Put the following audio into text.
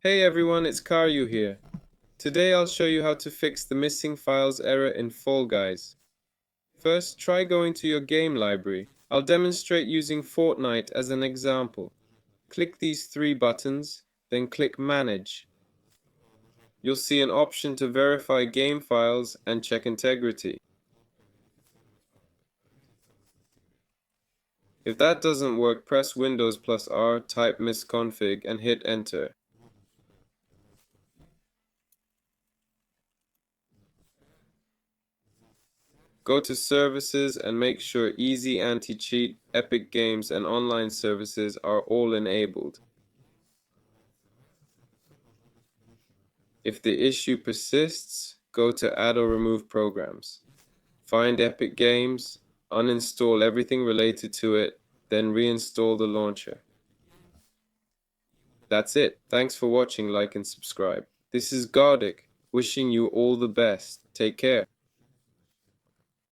Hey everyone, it's Karyu here. Today I'll show you how to fix the missing files error in Fall Guys. First, try going to your game library. I'll demonstrate using Fortnite as an example. Click these three buttons, then click Manage. You'll see an option to verify game files and check integrity. If that doesn't work, press Windows plus R, type misconfig, and hit Enter. Go to Services and make sure Easy Anti-Cheat, Epic Games, and online services are all enabled. If the issue persists, go to Add or Remove Programs. Find Epic Games, uninstall everything related to it, then reinstall the launcher. That's it. Thanks for watching, like and subscribe. This is Gardic, wishing you all the best. Take care.